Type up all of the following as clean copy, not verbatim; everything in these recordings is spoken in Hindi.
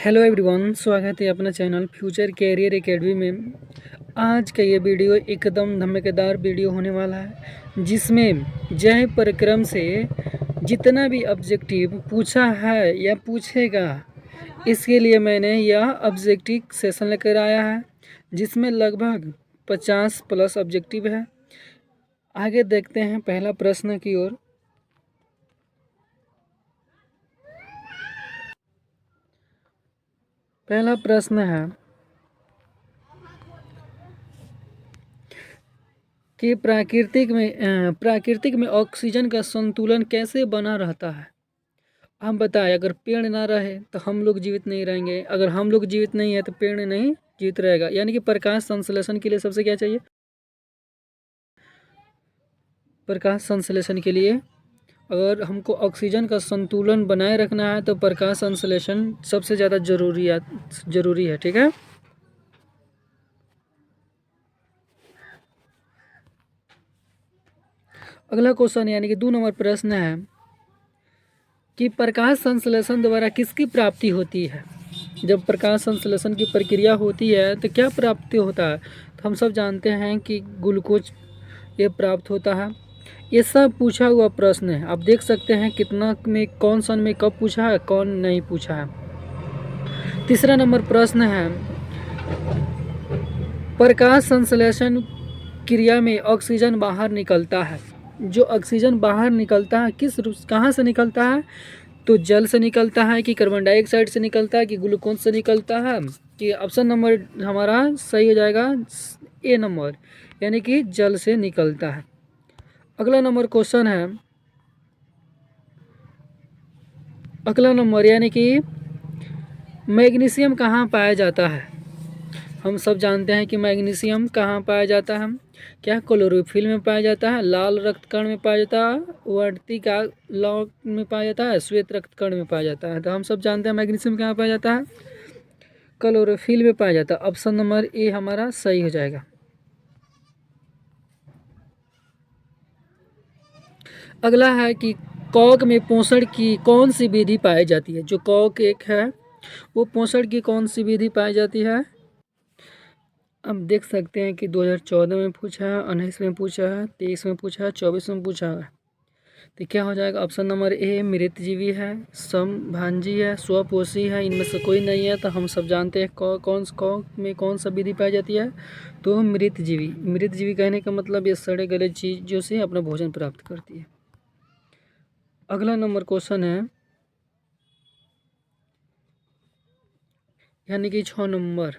हेलो एवरीवन, स्वागत है अपना चैनल फ्यूचर कैरियर एकेडमी में। आज का ये वीडियो एकदम धमाकेदार वीडियो होने वाला है, जिसमें जय परिक्रम से जितना भी ऑब्जेक्टिव पूछा है या पूछेगा, इसके लिए मैंने यह ऑब्जेक्टिव सेशन लेकर आया है, जिसमें लगभग 50 प्लस ऑब्जेक्टिव है। आगे देखते हैं पहला प्रश्न की ओर। पहला प्रश्न है कि प्राकृतिक में ऑक्सीजन का संतुलन कैसे बना रहता है। हम बताएं, अगर पेड़ ना रहे तो हम लोग जीवित नहीं रहेंगे, अगर हम लोग जीवित नहीं है तो पेड़ नहीं जीवित रहेगा। यानी कि प्रकाश संश्लेषण के लिए सबसे क्या चाहिए? प्रकाश संश्लेषण के लिए अगर हमको ऑक्सीजन का संतुलन बनाए रखना है तो प्रकाश संश्लेषण सबसे ज़्यादा जरूरी है। ठीक है। अगला क्वेश्चन यानी कि 2 नंबर प्रश्न है कि प्रकाश संश्लेषण द्वारा किसकी प्राप्ति होती है। जब प्रकाश संश्लेषण की प्रक्रिया होती है तो क्या प्राप्ति होता है? तो हम सब जानते हैं कि ग्लूकोज ये प्राप्त होता है। ये सब पूछा हुआ प्रश्न है। आप देख सकते हैं कितना में कौन सन में कब पूछा है, कौन नहीं पूछा है। तीसरा नंबर प्रश्न है, प्रकाश संश्लेषण क्रिया में ऑक्सीजन बाहर निकलता है। जो ऑक्सीजन बाहर निकलता है कहाँ से निकलता है? तो जल से निकलता है कि कार्बन डाइऑक्साइड से निकलता है कि ग्लूकोज से निकलता है? कि ऑप्शन नंबर हमारा सही हो जाएगा ए नंबर, यानी कि जल से निकलता है। अगला नंबर क्वेश्चन है, अगला नंबर यानी कि मैग्नीशियम कहाँ पाया जाता है। हम सब जानते हैं कि मैग्नीशियम कहाँ पाया जाता है। क्या क्लोरोफिल में पाया जाता है, लाल रक्त कण में पाया जाता है, वर्तिका लौह में पाया जाता है, श्वेत रक्त कण में पाया जाता है। तो हम सब जानते हैं मैग्नीशियम कहाँ पाया जाता है, क्लोरोफिल में पाया जाता है। ऑप्शन नंबर ए हमारा सही हो जाएगा। अगला है कि कॉक में पोषण की कौन सी विधि पाई जाती है। जो कॉक एक है वो पोषण की कौन सी विधि पाई जाती है? अब देख सकते हैं कि 2014 में पूछा है, 19 में पूछा है, 23 में पूछा है, 24 में पूछा है। तो क्या हो जाएगा? ऑप्शन नंबर ए मृतजीवी है, समभांजी है, स्वपोषी है। इनमें से कोई नहीं है। तो हम सब जानते हैं कौन सा विधि पाई जाती है? तो मृतजीवी। मृतजीवी कहने का मतलब ये सड़े गले चीज़ों से अपना भोजन प्राप्त करती है। अगला नंबर क्वेश्चन है यानी कि 6 नंबर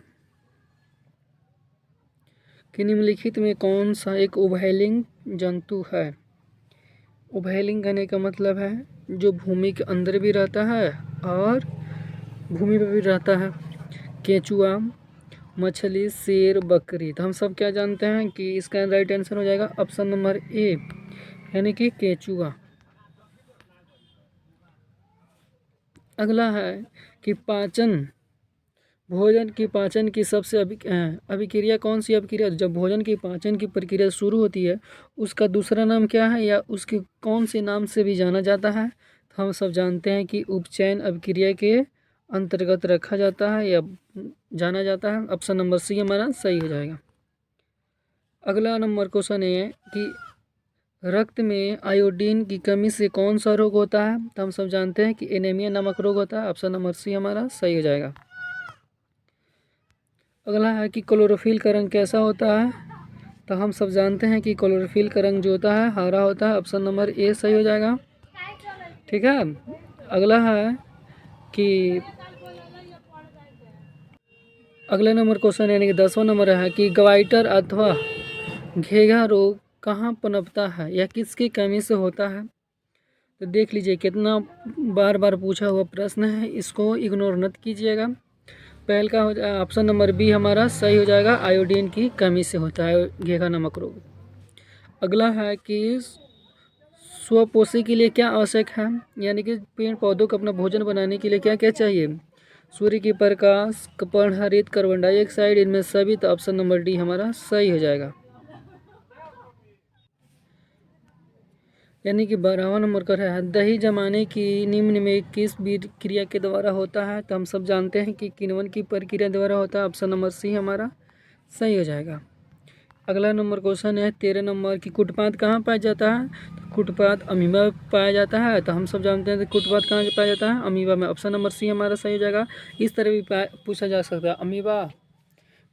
कि निम्नलिखित में कौन सा एक उभयलिंग जंतु है। उभयलिंग कहने का मतलब है जो भूमि के अंदर भी रहता है और भूमि पर भी रहता है। केंचुआ, मछली, शेर, बकरी। तो हम सब क्या जानते हैं कि इसका राइट आंसर हो जाएगा ऑप्शन नंबर ए, यानी कि केंचुआ। अगला है कि भोजन की पाचन की सबसे अभिक्रिया कौन सी अभिक्रिया? जब भोजन की पाचन की प्रक्रिया शुरू होती है उसका दूसरा नाम क्या है या उसके कौन से नाम से भी जाना जाता है? तो हम सब जानते हैं कि उपचयन अभिक्रिया के अंतर्गत रखा जाता है या जाना जाता है। ऑप्शन नंबर सी हमारा सही हो जाएगा। अगला नंबर क्वेश्चन है कि रक्त में आयोडीन की कमी से कौन सा रोग होता है? तो हम सब जानते हैं कि एनीमिया नामक रोग होता है। ऑप्शन नंबर सी हमारा सही हो जाएगा। अगला है कि क्लोरोफिल का रंग कैसा होता है? तो हम सब जानते हैं कि क्लोरोफिल का रंग जो होता है हरा होता है। ऑप्शन नंबर ए सही हो जाएगा। ठीक है। अगला है कि अगला नंबर क्वेश्चन यानी कि 10वां नंबर है कि ग्वाइटर अथवा घेघा रोग कहाँ पनपता है या किसकी कमी से होता है? तो देख लीजिए कितना बार बार पूछा हुआ प्रश्न है, इसको इग्नोर मत कीजिएगा। पहल का ऑप्शन नंबर बी हमारा सही हो जाएगा, आयोडीन की कमी से होता है घेघा नमक रोग। अगला है कि स्वपोषी के लिए क्या आवश्यक है, यानी कि पेड़ पौधों को अपना भोजन बनाने के लिए क्या क्या चाहिए? सूर्य की प्रकाश, पर्णहरित, कार्बन डाइऑक्साइड, इनमें सभी। तो ऑप्शन नंबर डी हमारा सही हो जाएगा। यानी कि 12वां नंबर का है दही जमाने की निम्न में किस क्रिया के द्वारा होता है? तो हम सब जानते हैं कि किण्वन की प्रक्रिया द्वारा होता है। ऑप्शन नंबर सी हमारा सही हो जाएगा। अगला नंबर क्वेश्चन है 13 नंबर की कुटपात कहाँ पाया जाता है? तो कुटपात अमीबा में पाया जाता है। तो हम सब जानते हैं कि कुटपात कहाँ पाया जाता है? अमीबा में। ऑप्शन नंबर सी हमारा सही हो जाएगा। इस तरह भी पूछा जा सकता है अमीबा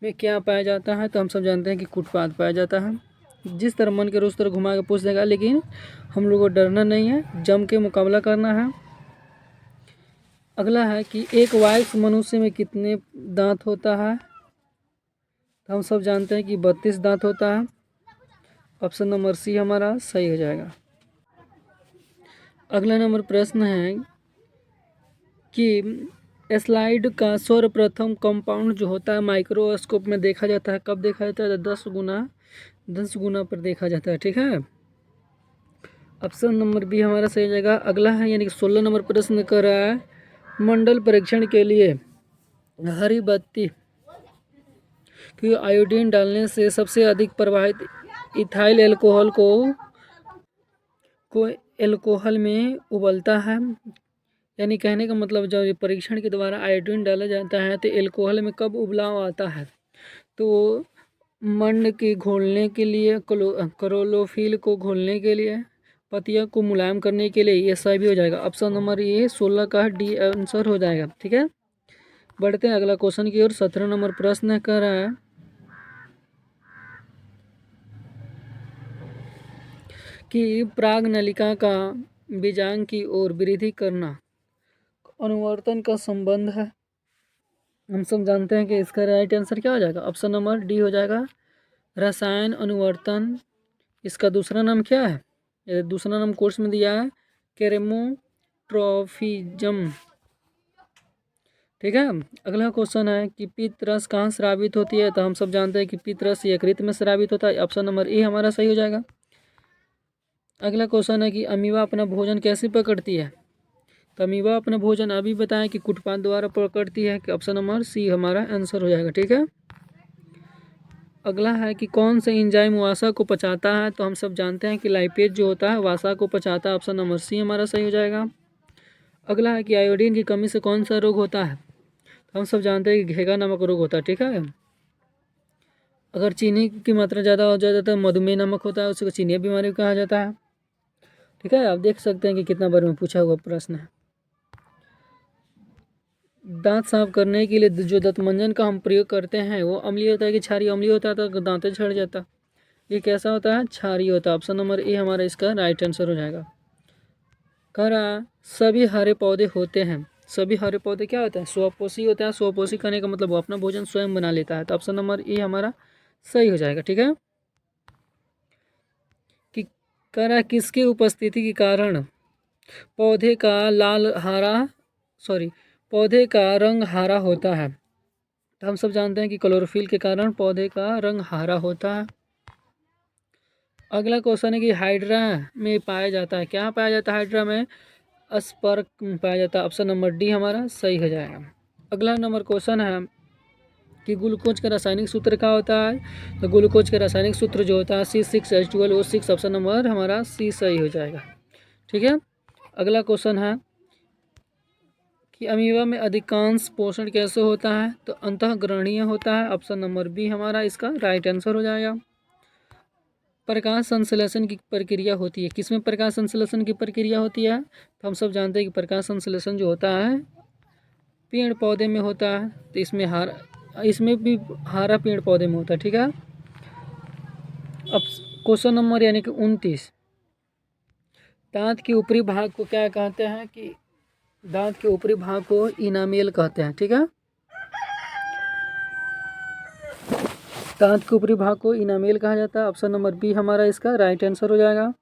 में क्या पाया जाता है? तो हम सब जानते हैं कि कुटपात पाया जाता है। जिस तरह मन करे उस तरह घुमा के पूछ देगा, लेकिन हम लोग को डरना नहीं है, जम के मुकाबला करना है। अगला है कि एक वयस्क मनुष्य में कितने दांत होता है? तो हम सब जानते हैं कि 32 दांत होता है। ऑप्शन नंबर सी हमारा सही हो जाएगा। अगला नंबर प्रश्न है कि स्लाइड का सर्वप्रथम कंपाउंड जो होता है माइक्रोस्कोप में देखा जाता है, कब देखा जाता है? 10 गुना पर देखा जाता है। ठीक है, ऑप्शन नंबर बी हमारा सही हो जाएगा। अगला है यानी कि 16 नंबर प्रश्न कर रहा है मंडल परीक्षण के लिए हरी बत्ती कि आयोडीन डालने से सबसे अधिक प्रभावित इथाइल को एल्कोहल में उबलता है। यानी कहने का मतलब जब परीक्षण के द्वारा आयोडीन डाला जाता है तो एल्कोहल में कब उबलाव आता है? तो मंड के घोलने के लिए, क्लोरोफिल को घोलने के लिए, पतिया को मुलायम करने के लिए, ये सभी हो जाएगा। ऑप्शन नंबर ये 16 का डी आंसर हो जाएगा। ठीक है, बढ़ते हैं अगला क्वेश्चन की ओर। 17 नंबर प्रश्न कर रहा है कि प्राग नलिका का बीजांग की ओर वृद्धि करना अनुवर्तन का संबंध है। हम सब जानते हैं कि इसका राइट आंसर क्या हो जाएगा? ऑप्शन नंबर डी हो जाएगा रसायन अनुवर्तन। इसका दूसरा नाम क्या है? ये दूसरा नाम कोर्स में दिया है केरेमोट्रोफिज्म। ठीक है, अगला क्वेश्चन है कि पित्तरस कहाँ स्रावित होती है? तो हम सब जानते हैं कि पित्तरस यकृत में स्रावित होता है। ऑप्शन नंबर ए हमारा सही हो जाएगा। अगला क्वेश्चन है कि अमीबा अपना भोजन कैसे पकड़ती है? तो अमीबा अपना भोजन अभी बताएं कि कुटपात द्वारा पकड़ती है। कि ऑप्शन नंबर सी हमारा आंसर हो जाएगा। ठीक है, अगला है कि कौन सा एंजाइम वसा को पचाता है? तो हम सब जानते हैं कि लाइपेज जो होता है वसा को पचाता है। ऑप्शन नंबर सी हमारा सही हो जाएगा। अगला है कि आयोडीन की कमी से कौन सा रोग होता है? तो हम सब जानते हैं कि घेगा नामक रोग होता है। ठीक है, अगर चीनी की मात्रा ज़्यादा हो जाए तो मधुमेह नामक होता है, उसको चीनी बीमारी कहा जाता है। ठीक है, आप देख सकते हैं कि कितना बार में पूछा हुआ प्रश्न है। दांत साफ करने के लिए जो दंतमंजन का हम प्रयोग करते हैं वो अम्लीय होता है कि क्षारीय? अम्लीय होता है तो दांतें झड़ जाता। ये कैसा होता है? क्षारीय होता है। ऑप्शन नंबर ए हमारा इसका राइट आंसर हो जाएगा। कह रहा सभी हरे पौधे होते हैं, सभी हरे पौधे क्या होते हैं? स्वपोषी होते हैं। स्वपोषी करने का मतलब वो अपना भोजन स्वयं बना लेता है। तो ऑप्शन नंबर ए हमारा सही हो जाएगा। ठीक है, कि कह रहा किसकी उपस्थिति के कारण पौधे का पौधे का रंग हरा होता है? तो हम सब जानते हैं कि क्लोरोफिल के कारण पौधे का रंग हरा होता है। अगला क्वेश्चन है कि हाइड्रा में पाया जाता है, क्या पाया जाता है हाइड्रा में? स्पर्क पाया जाता है। ऑप्शन नंबर डी हमारा सही हो जाएगा। अगला नंबर क्वेश्चन है कि ग्लूकोज का रासायनिक सूत्र क्या होता है? तो ग्लूकोज का रासायनिक सूत्र जो होता है C6H12O6। ऑप्शन नंबर हमारा सी सही हो जाएगा। ठीक है, अगला क्वेश्चन है कि अमीबा में अधिकांश पोषण कैसे होता है? तो अंतःग्रहणीय होता है। ऑप्शन नंबर बी हमारा इसका राइट आंसर हो जाएगा। प्रकाश संश्लेषण की प्रक्रिया होती है, किसमें प्रकाश संश्लेषण की प्रक्रिया होती है? तो हम सब जानते हैं कि प्रकाश संश्लेषण जो होता है पेड़ पौधे में होता है। तो इसमें भी हरा पेड़ पौधे में होता है। ठीक है, अब क्वेश्चन नंबर यानी कि 29, दांत के ऊपरी भाग को क्या कहते हैं? कि दांत के ऊपरी भाग को इनामेल कहते हैं। ठीक है, दांत के ऊपरी भाग को इनामेल कहा जाता है। ऑप्शन नंबर बी हमारा इसका राइट आंसर हो जाएगा।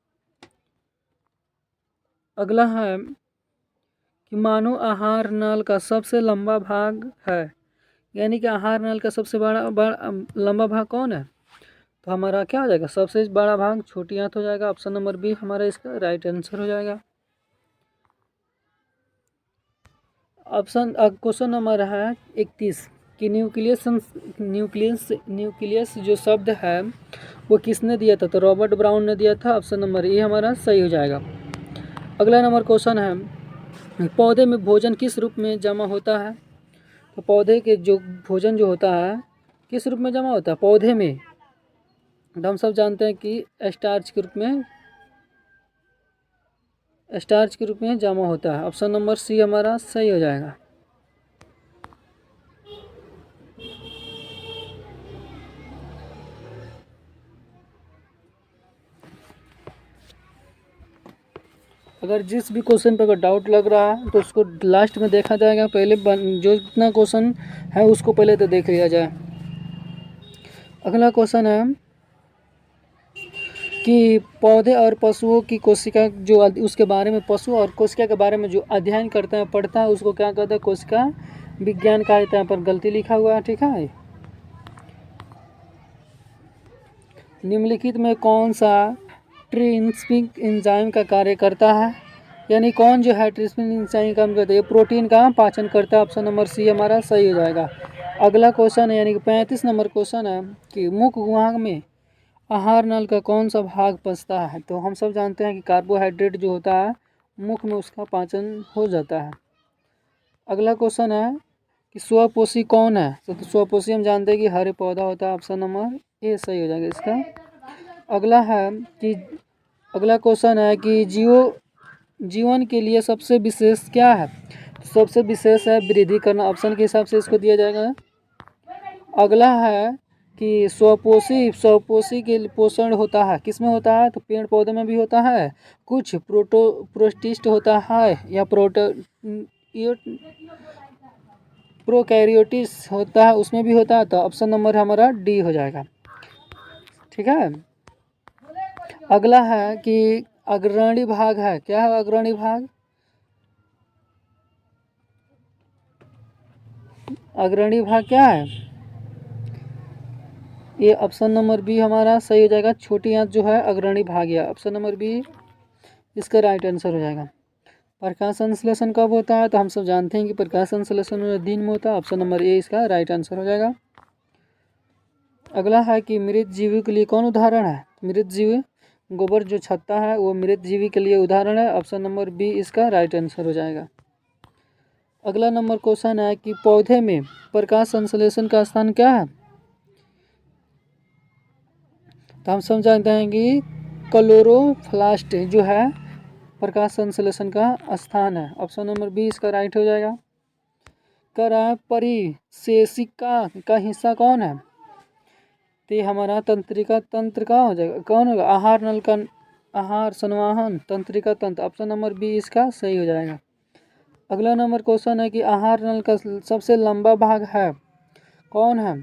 अगला है कि मानव आहार नल का सबसे लंबा भाग है, यानी कि आहार नल का सबसे बड़ा लंबा भाग कौन है? तो हमारा क्या हो जाएगा? सबसे बड़ा भाग छोटी आंत हो जाएगा। ऑप्शन नंबर बी हमारा इसका राइट आंसर हो जाएगा। क्वेश्चन नंबर है 31 कि कि न्यूक्लियस जो शब्द है वो किसने दिया था, तो रॉबर्ट ब्राउन ने दिया था। ऑप्शन नंबर ए हमारा सही हो जाएगा। अगला नंबर क्वेश्चन है, पौधे में भोजन किस रूप में जमा होता है। तो पौधे के जो भोजन जो होता है किस रूप में जमा होता है पौधे में, तो हम सब जानते हैं कि स्टार्च के रूप में जमा होता है। ऑप्शन नंबर सी हमारा सही हो जाएगा। अगर जिस भी क्वेश्चन पर अगर डाउट लग रहा है तो उसको लास्ट में देखा जाएगा, पहले जो इतना क्वेश्चन है उसको पहले तो देख लिया जाए। अगला क्वेश्चन है कि पौधे और पशुओं की कोशिका जो उसके बारे में, पशु और कोशिका के बारे में जो अध्ययन करते हैं पढ़ता है उसको क्या कहते हैं, कोशिका विज्ञान का। यहाँ पर गलती लिखा हुआ है, ठीक है। निम्नलिखित में कौन सा ट्रिंसिक एंजाइम का कार्य करता है, यानी कौन जो है ट्रिंसिक एंजाइम काम करता है, प्रोटीन का पाचन करता है। ऑप्शन नंबर सी हमारा सही हो जाएगा। अगला क्वेश्चन है यानी कि 35 नंबर क्वेश्चन है कि मुख गुहा में आहार नल का कौन सा भाग पचता है। तो हम सब जानते हैं कि कार्बोहाइड्रेट जो होता है मुख में उसका पाचन हो जाता है। अगला क्वेश्चन है कि स्वपोषी कौन है। तो स्वपोषी हम जानते हैं कि हरे पौधा होता है। ऑप्शन नंबर ए सही हो जाएगा इसका। अगला क्वेश्चन है कि जीवन के लिए सबसे विशेष क्या है। सबसे विशेष है वृद्धि करना। ऑप्शन के हिसाब से इसको दिया जाएगा। अगला है कि स्वपोषी के पोषण होता है किसमें होता है, तो पेड़ पौधे में भी होता है, कुछ प्रोटिस्ट होता है या प्रोकैरियोटिस होता है उसमें भी होता है। तो ऑप्शन नंबर हमारा डी हो जाएगा, ठीक है। अगला है कि अग्रणी भाग है, क्या है अग्रणी भाग। अग्रणी भाग क्या है, ये ऑप्शन नंबर बी हमारा सही हो जाएगा। छोटी आंत जो है अग्रणी भाग, या ऑप्शन नंबर बी इसका राइट आंसर हो जाएगा। प्रकाश संश्लेषण कब होता है, तो हम सब जानते हैं कि प्रकाश संश्लेषण दिन में होता है। ऑप्शन नंबर ए इसका राइट आंसर हो जाएगा। अगला है कि मृत जीवी के लिए कौन उदाहरण है। मृत जीवी गोबर जो छत्ता है वो मृत जीवी के लिए उदाहरण है। ऑप्शन नंबर बी इसका राइट आंसर हो जाएगा। अगला नंबर क्वेश्चन है कि पौधे में प्रकाश संश्लेषण का स्थान क्या है। तो हम सब जानते हैं कि क्लोरोप्लास्ट जो है प्रकाश संश्लेषण का स्थान है। ऑप्शन नंबर बी इसका राइट हो जाएगा। कह रहा है परिशेषिका का हिस्सा कौन है, तो ये हमारा तंत्रिका तंत्र का हो जाएगा। कौन होगा, आहार नल का आहार संवाहन तंत्रिका तंत्र। ऑप्शन नंबर बी इसका सही हो जाएगा। अगला नंबर क्वेश्चन है कि आहार नल का सबसे लंबा भाग है कौन है,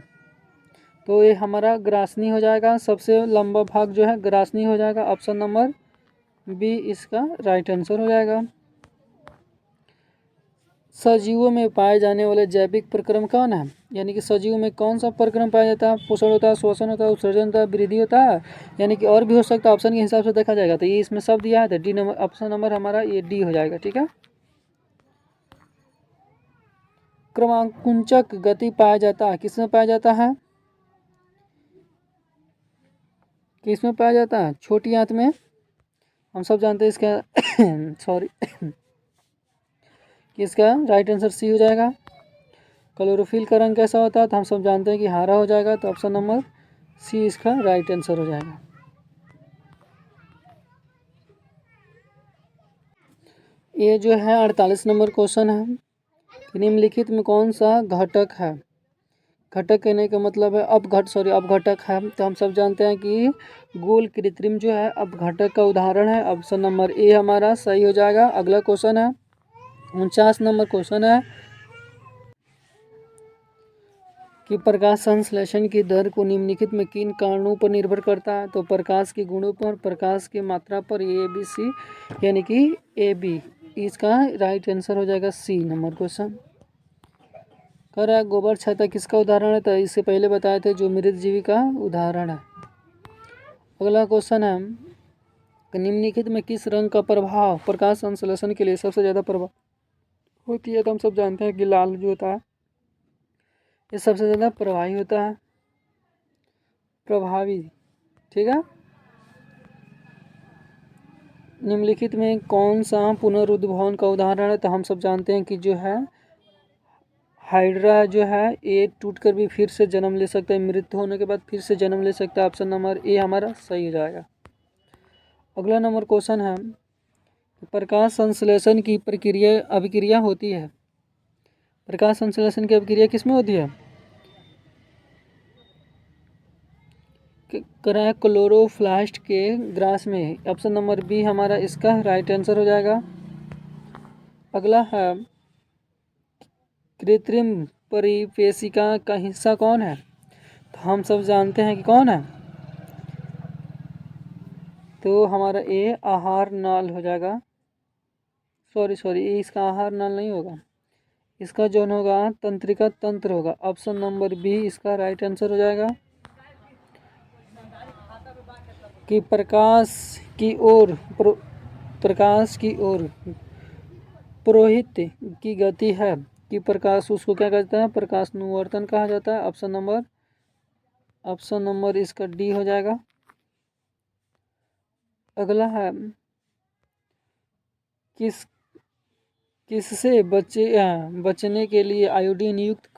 तो ये हमारा ग्रासनी हो जाएगा। सबसे लंबा भाग जो है ग्रासनी हो जाएगा। ऑप्शन नंबर बी इसका राइट आंसर हो जाएगा। सजीवों में पाए जाने वाले जैविक प्रक्रम कौन है, यानी कि सजीवों में कौन सा प्रक्रम पाया जाता है। पोषण होता है, श्वसन होता है, उत्सर्जन होता है, वृद्धि होता है, यानी कि और भी हो सकता है। ऑप्शन के हिसाब से देखा जाएगा तो ये इसमें सब दिया है, तो डी नंबर ऑप्शन नंबर हमारा ये डी हो जाएगा, ठीक है। क्रमांकुंचक गति पाया जाता है किसमें पाया जाता है, किसमें पाया जाता है, छोटी आंत में। हम सब जानते हैं इसका सॉरी कि इसका राइट आंसर सी हो जाएगा। क्लोरोफिल का रंग कैसा होता है, तो हम सब जानते हैं कि हरा हो जाएगा। तो ऑप्शन नंबर सी इसका राइट आंसर हो जाएगा। ये जो है 48 नंबर क्वेश्चन है कि निम्नलिखित में कौन सा घटक है। घटक कहने का मतलब है अपघटक है। तो हम सब जानते हैं कि गोल कृत्रिम जो है अपघटक का उदाहरण है। ऑप्शन नंबर ए हमारा सही हो जाएगा। अगला क्वेश्चन है 49 नंबर क्वेश्चन है कि प्रकाश संश्लेषण की दर को निम्नलिखित में किन कारणों पर निर्भर करता है, तो प्रकाश के गुणों पर, प्रकाश की मात्रा पर, ए बी सी, यानी कि ए बी इसका राइट आंसर हो जाएगा सी नंबर क्वेश्चन। कह रहा है गोबर छत्ता किसका उदाहरण है, तो इससे पहले बताए थे जो मृत जीवी का उदाहरण है। अगला क्वेश्चन है निम्नलिखित में किस रंग का प्रभाव प्रकाश संश्लेषण के लिए सबसे ज़्यादा प्रभाव होती है। तो हम सब जानते हैं कि लाल जो होता है ये सबसे ज़्यादा प्रभावी होता है, प्रभावी। ठीक है। निम्नलिखित में कौन सा पुनरुद्भवन का उदाहरण है? तो हम सब जानते हैं कि जो है हाइड्रा जो है ये टूटकर भी फिर से जन्म ले सकता है, मृत्यु होने के बाद फिर से जन्म ले सकता है। ऑप्शन नंबर ए हमारा सही हो जाएगा। अगला नंबर क्वेश्चन है, प्रकाश संश्लेषण की प्रक्रिया अभिक्रिया होती है। प्रकाश संश्लेषण की अभिक्रिया किसमें होती है? क्लोरोप्लास्ट के ग्रास में। ऑप्शन नंबर बी हमारा इसका राइट आंसर हो जाएगा। अगला है, कृत्रिम परिवेशिका का हिस्सा कौन है? तो हम सब जानते हैं कि कौन है, तो हमारा ए आहार नाल हो जाएगा। सॉरी ये इसका आहार नाल नहीं होगा, इसका जो होगा तंत्रिका तंत्र होगा। ऑप्शन नंबर बी इसका राइट आंसर हो जाएगा। कि प्रकाश की ओर पुरोहित की गति है कि प्रकाश, उसको क्या कहता है? प्रकाश अनुवर्तन कहा जाता है। ऑप्शन नंबर इसका डी हो जाएगा। अगला है, किससे बचने के लिए आयोडीन युक्त,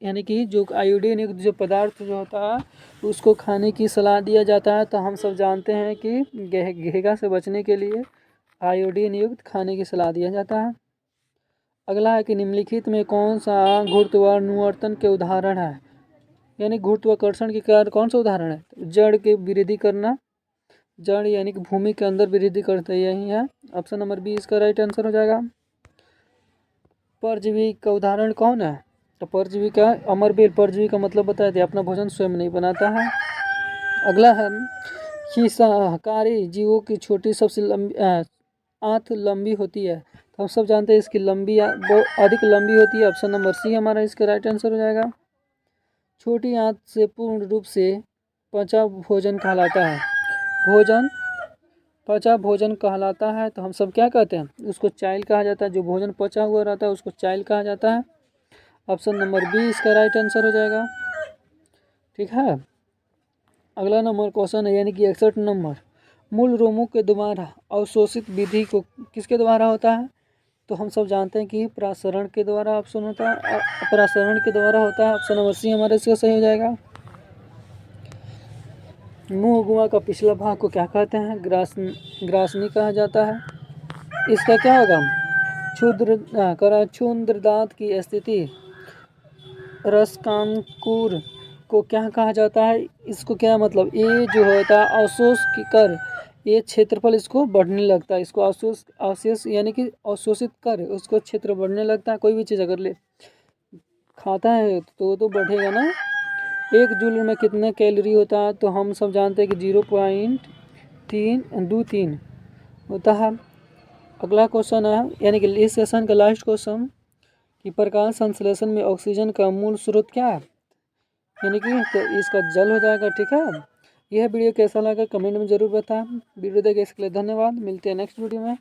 यानी कि जो आयोडीन युक्त जो पदार्थ जो होता है उसको खाने की सलाह दिया जाता है? तो हम सब जानते हैं कि घेघा से बचने के लिए आयोडीन युक्त खाने की सलाह दिया जाता है। अगला है कि निम्नलिखित में कौन सा गुरुत्वानुवर्तन के उदाहरण है? यानी गुरुत्वाकर्षण के कार्य कौन सा उदाहरण है? जड़ के वृद्धि करना, जड़ यानी कि भूमि के अंदर वृद्धि करता है, यही है। ऑप्शन नंबर बी इसका राइट आंसर हो जाएगा। परजीवी का उदाहरण कौन है? तो परजीवी का अमरबेल परजीवी का मतलब बताया था, अपना भोजन स्वयं नहीं बनाता है। अगला है कि शाकाहारी जीवों की छोटी सबसे लंबी आंत लंबी होती है। तो हम सब जानते हैं इसकी लंबी बहुत अधिक लंबी होती है। ऑप्शन नंबर सी हमारा इसका राइट आंसर हो जाएगा। छोटी आंत से पूर्ण रूप से पचा भोजन कहलाता है। पचा भोजन कहलाता है। तो हम सब क्या कहते हैं? उसको चाइल कहा जाता है। जो भोजन पचा हुआ रहता है उसको चाइल कहा जाता है। ऑप्शन नंबर बी इसका राइट आंसर हो जाएगा। ठीक है। अगला नंबर क्वेश्चन है, यानी कि 61 नंबर, मूल रोमों के द्वारा अवशोषित विधि को किसके द्वारा होता है? तो हम सब जानते हैं कि प्रासरण के द्वारा ऑप्शन होता है, प्रासरण के द्वारा होता है। ऑप्शन नंबर सी हमारा इसका सही हो जाएगा। मुंह गुआ का पिछला भाग को क्या कहते हैं? ग्रासनी कहा जाता है। इसका क्या होगा? क्षुद्र दांत की स्थिति रसकांकुर को क्या कहा जाता है? इसको क्या मतलब, ये जो होता है अवशोष कर, ये क्षेत्रफल इसको बढ़ने लगता है। इसको अवशेष यानी कि अवशोषित कर उसको क्षेत्र बढ़ने लगता है। कोई भी चीज़ अगर ले खाता है तो बढ़ेगा ना। 1 जूल में कितना कैलोरी होता है? तो हम सब जानते हैं कि 0.323 होता है। अगला क्वेश्चन है, यानी कि इस सेशन का लास्ट क्वेश्चन, कि प्रकाश संश्लेषण में ऑक्सीजन का मूल स्रोत क्या है? यानी कि तो इसका जल हो जाएगा। ठीक है। यह वीडियो कैसा लगा कमेंट में ज़रूर बताएं। वीडियो देखे इसके लिए धन्यवाद। मिलते हैं नेक्स्ट वीडियो में।